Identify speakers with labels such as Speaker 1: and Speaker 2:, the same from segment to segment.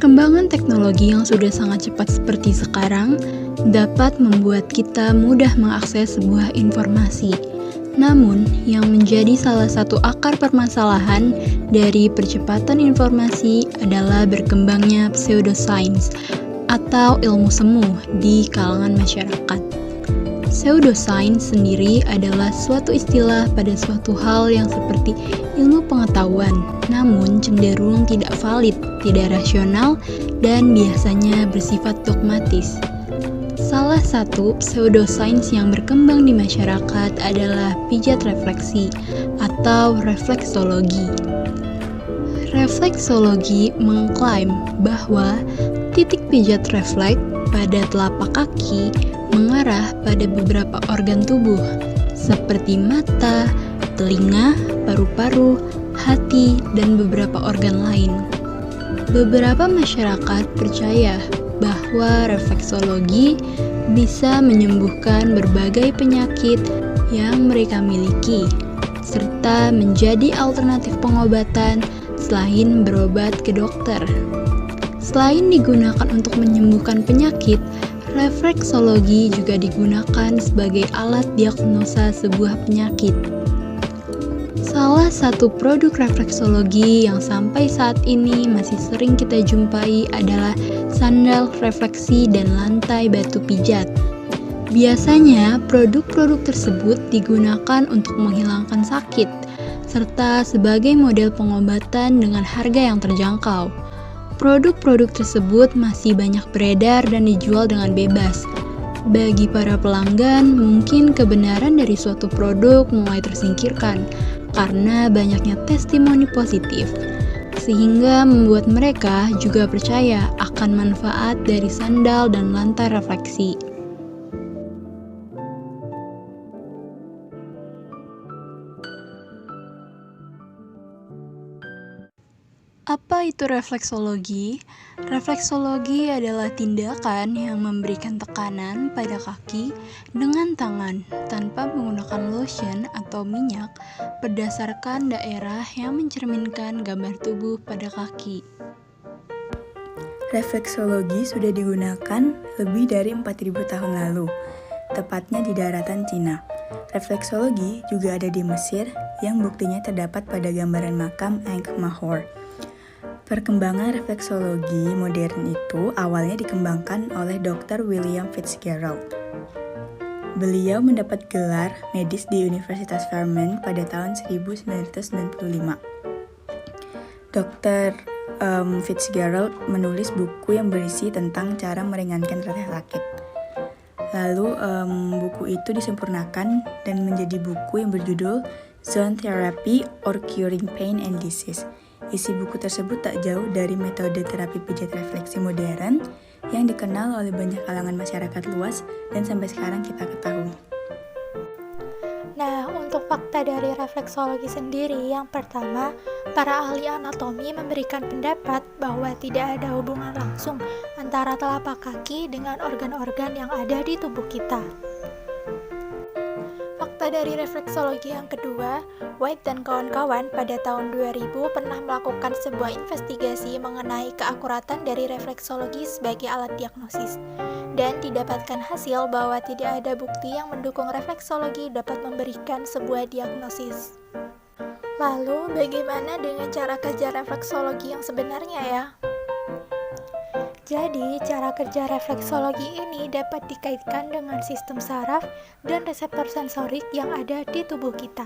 Speaker 1: Perkembangan teknologi yang sudah sangat cepat seperti sekarang dapat membuat kita mudah mengakses sebuah informasi. Namun, yang menjadi salah satu akar permasalahan dari percepatan informasi adalah berkembangnya pseudoscience atau ilmu semu di kalangan masyarakat. Pseudoscience sendiri adalah suatu istilah pada suatu hal yang seperti ilmu pengetahuan, namun cenderung tidak valid, tidak rasional, dan biasanya bersifat dogmatis. Salah satu pseudoscience yang berkembang di masyarakat adalah pijat refleksi atau refleksologi. Refleksologi mengklaim bahwa titik pijat refleks pada telapak kaki mengarah pada beberapa organ tubuh, seperti mata, telinga, paru-paru, hati, dan beberapa organ lain. Beberapa masyarakat percaya bahwa refleksologi bisa menyembuhkan berbagai penyakit yang mereka miliki, serta menjadi alternatif pengobatan selain berobat ke dokter. Selain digunakan untuk menyembuhkan penyakit, refleksologi juga digunakan sebagai alat diagnosa sebuah penyakit. Salah satu produk refleksologi yang sampai saat ini masih sering kita jumpai adalah sandal refleksi dan lantai batu pijat. Biasanya, produk-produk tersebut digunakan untuk menghilangkan sakit, serta sebagai model pengobatan dengan harga yang terjangkau. Produk-produk tersebut masih banyak beredar dan dijual dengan bebas. Bagi para pelanggan, mungkin kebenaran dari suatu produk mulai tersingkirkan karena banyaknya testimoni positif, sehingga membuat mereka juga percaya akan manfaat dari sandal dan lantai refleksi. Apa itu refleksologi? Refleksologi adalah tindakan yang memberikan tekanan pada kaki dengan tangan tanpa menggunakan lotion atau minyak berdasarkan daerah yang mencerminkan gambar tubuh pada kaki.
Speaker 2: Refleksologi sudah digunakan lebih dari 4.000 tahun lalu, tepatnya di daratan Cina. Refleksologi juga ada di Mesir yang buktinya terdapat pada gambaran makam Ankh-Mahor. Perkembangan refleksologi modern itu awalnya dikembangkan oleh Dr. William Fitzgerald. Beliau mendapat gelar medis di Universitas Vermont pada tahun 1995. Dr. Fitzgerald menulis buku yang berisi tentang cara meringankan rasa sakit. Lalu buku itu disempurnakan dan menjadi buku yang berjudul Zone Therapy or Curing Pain and Disease. Isi buku tersebut tak jauh dari metode terapi pijat refleksi modern yang dikenal oleh banyak kalangan masyarakat luas dan sampai sekarang kita ketahui.
Speaker 3: Nah, untuk fakta dari refleksologi sendiri, yang pertama, para ahli anatomi memberikan pendapat bahwa tidak ada hubungan langsung antara telapak kaki dengan organ-organ yang ada di tubuh kita. Fakta dari refleksologi yang kedua, White dan kawan-kawan pada tahun 2000 pernah melakukan sebuah investigasi mengenai keakuratan dari refleksologi sebagai alat diagnosis, dan didapatkan hasil bahwa tidak ada bukti yang mendukung refleksologi dapat memberikan sebuah diagnosis. Lalu, bagaimana dengan cara kerja refleksologi yang sebenarnya ya? Jadi, cara kerja refleksologi ini dapat dikaitkan dengan sistem saraf dan reseptor sensorik yang ada di tubuh kita.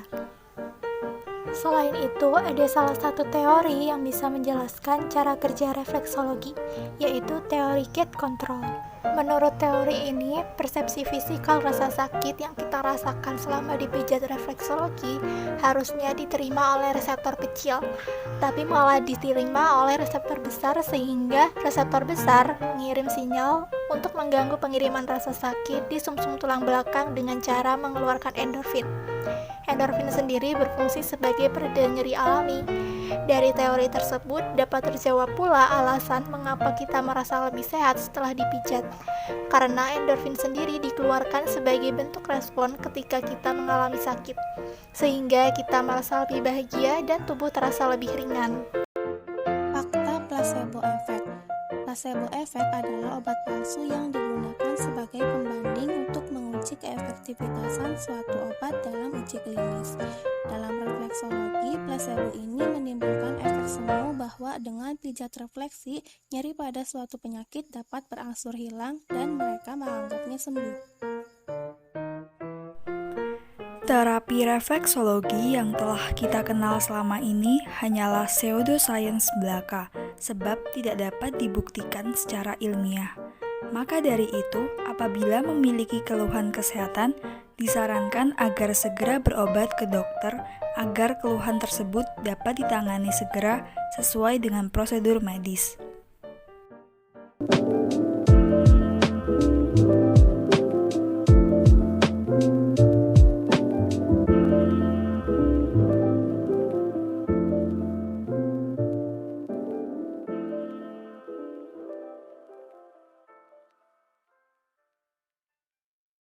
Speaker 3: Selain itu, ada salah satu teori yang bisa menjelaskan cara kerja refleksologi, yaitu teori gate control. Menurut teori ini, persepsi fisikal rasa sakit yang kita rasakan selama dipijat refleksologi harusnya diterima oleh reseptor kecil, tapi malah diterima oleh reseptor besar sehingga reseptor besar mengirim sinyal untuk mengganggu pengiriman rasa sakit di sumsum tulang belakang dengan cara mengeluarkan endorfin. Endorfin sendiri berfungsi sebagai pereda nyeri alami. Dari teori tersebut dapat terjawab pula alasan mengapa kita merasa lebih sehat setelah dipijat. Karena endorfin sendiri dikeluarkan sebagai bentuk respon ketika kita mengalami sakit, sehingga kita merasa lebih bahagia dan tubuh terasa lebih ringan.
Speaker 4: Fakta placebo effect. Placebo effect adalah obat palsu yang digunakan sebagai pembanding untuk menguji keefektivitasan suatu obat dalam uji klinis. Dalam refleksologi, placebo ini menimbulkan efek semu bahwa dengan pijat refleksi, nyeri pada suatu penyakit dapat berangsur hilang dan mereka menganggapnya sembuh.
Speaker 2: Terapi refleksologi yang telah kita kenal selama ini hanyalah pseudoscience belaka, sebab tidak dapat dibuktikan secara ilmiah. Maka dari itu, apabila memiliki keluhan kesehatan, disarankan agar segera berobat ke dokter agar keluhan tersebut dapat ditangani segera sesuai dengan prosedur medis.